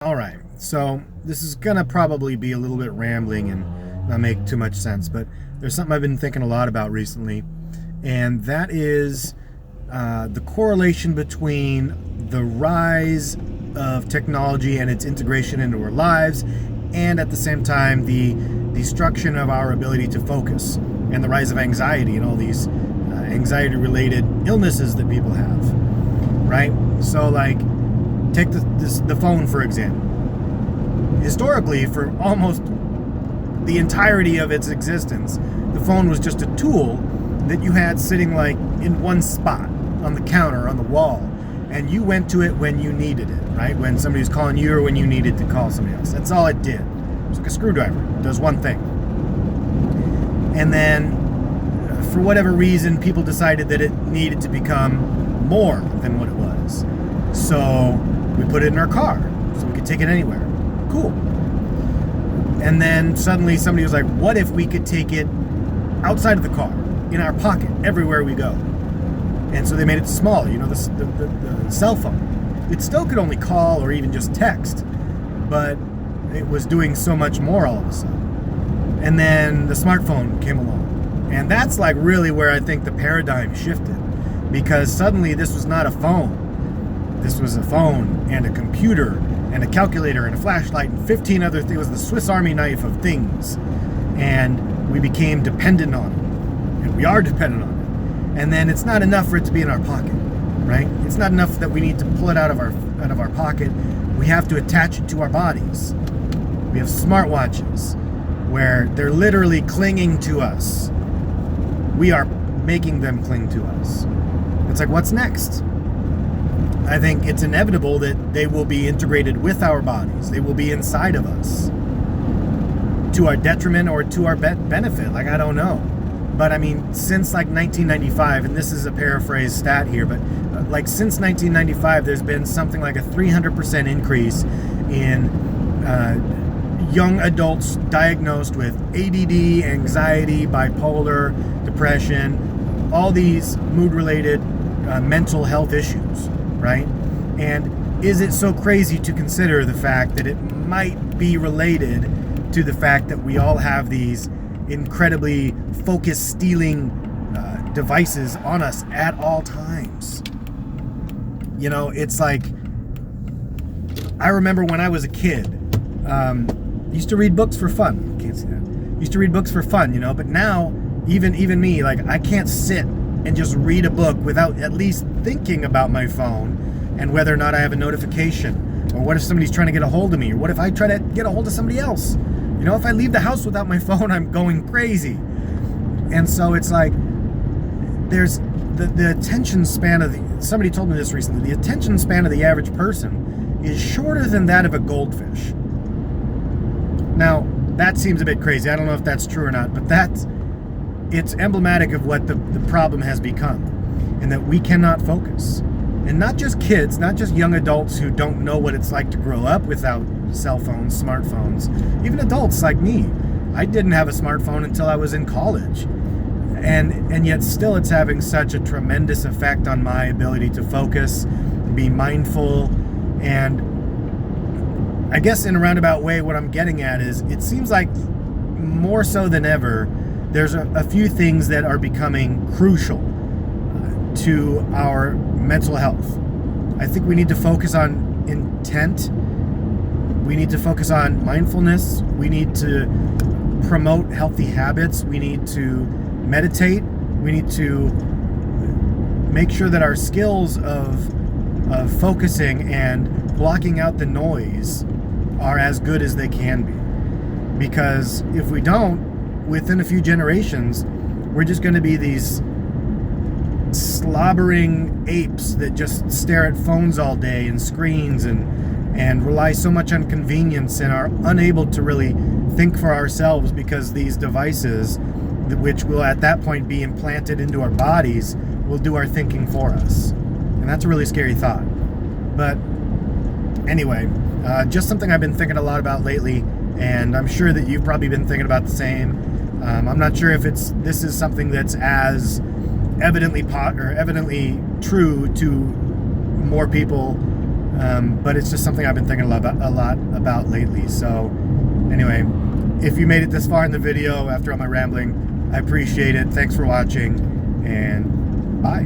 All right, so this is gonna probably be a little bit rambling and not make too much sense, but there's something I've been thinking a lot about recently, and that is the correlation between the rise of technology and its integration into our lives, and at the same time, the destruction of our ability to focus and the rise of anxiety and all these anxiety related illnesses that people have, right? So, like, take the phone, for example. Historically, for almost the entirety of its existence, the phone was just a tool that you had sitting like in one spot on the counter, on the wall, and you went to it when you needed it, right? When somebody was calling you or when you needed to call somebody else. That's all it did. It's like a screwdriver. It does one thing. And then, for whatever reason, people decided that it needed to become more than what it was. So we put it in our car so we could take it anywhere. Cool. And then suddenly somebody was like, what if we could take it outside of the car, in our pocket, everywhere we go? And so they made it smaller, the cell phone. It still could only call or even just text, but it was doing so much more all of a sudden. And then the smartphone came along. And that's like really where I think the paradigm shifted, because suddenly this was not a phone. This was a phone and a computer and a calculator and a flashlight and 15 other things. It was the Swiss Army knife of things. And we became dependent on it. And we are dependent on it. And then it's not enough for it to be in our pocket, right? It's not enough that we need to pull it out of our pocket. We have to attach it to our bodies. We have smartwatches where they're literally clinging to us. We are making them cling to us. It's like, what's next? I think it's inevitable that they will be integrated with our bodies. They will be inside of us to our detriment or to our benefit. Like, I don't know. But I mean, since like 1995, and this is a paraphrase stat here, but like since 1995, there's been something like a 300% increase in young adults diagnosed with ADD, anxiety, bipolar, depression, all these mood-related mental health issues. Right? And is it so crazy to consider the fact that it might be related to the fact that we all have these incredibly focus-stealing devices on us at all times? You know, it's like, I remember when I was a kid, used to read books for fun. Can't see that. Used to read books for fun, but now, even me, like, I can't sit and just read a book without at least thinking about my phone and whether or not I have a notification, or what if somebody's trying to get a hold of me, or what if I try to get a hold of somebody else? If I leave the house without my phone, I'm going crazy. And so it's like, there's the attention span of somebody told me this recently, the attention span of the average person is shorter than that of a goldfish. Now, that seems a bit crazy. I don't know if that's true or not, but it's emblematic of what the problem has become, and that we cannot focus. And not just kids, not just young adults who don't know what it's like to grow up without cell phones, smartphones, even adults like me. I didn't have a smartphone until I was in college. And yet still it's having such a tremendous effect on my ability to focus, be mindful, and I guess in a roundabout way what I'm getting at is, it seems like more so than ever, there's a few things that are becoming crucial to our mental health. I think we need to focus on intent. We need to focus on mindfulness. We need to promote healthy habits. We need to meditate. We need to make sure that our skills of focusing and blocking out the noise are as good as they can be. Because if we don't, within a few generations, we're just going to be these slobbering apes that just stare at phones all day and screens and rely so much on convenience and are unable to really think for ourselves, because these devices, which will at that point be implanted into our bodies, will do our thinking for us. And that's a really scary thought. But anyway, just something I've been thinking a lot about lately, and I'm sure that you've probably been thinking about the same. I'm not sure if this is something that's as evidently true to more people but it's just something I've been thinking a lot about lately. So anyway, if you made it this far in the video after all my rambling, I appreciate it. Thanks for watching, and bye.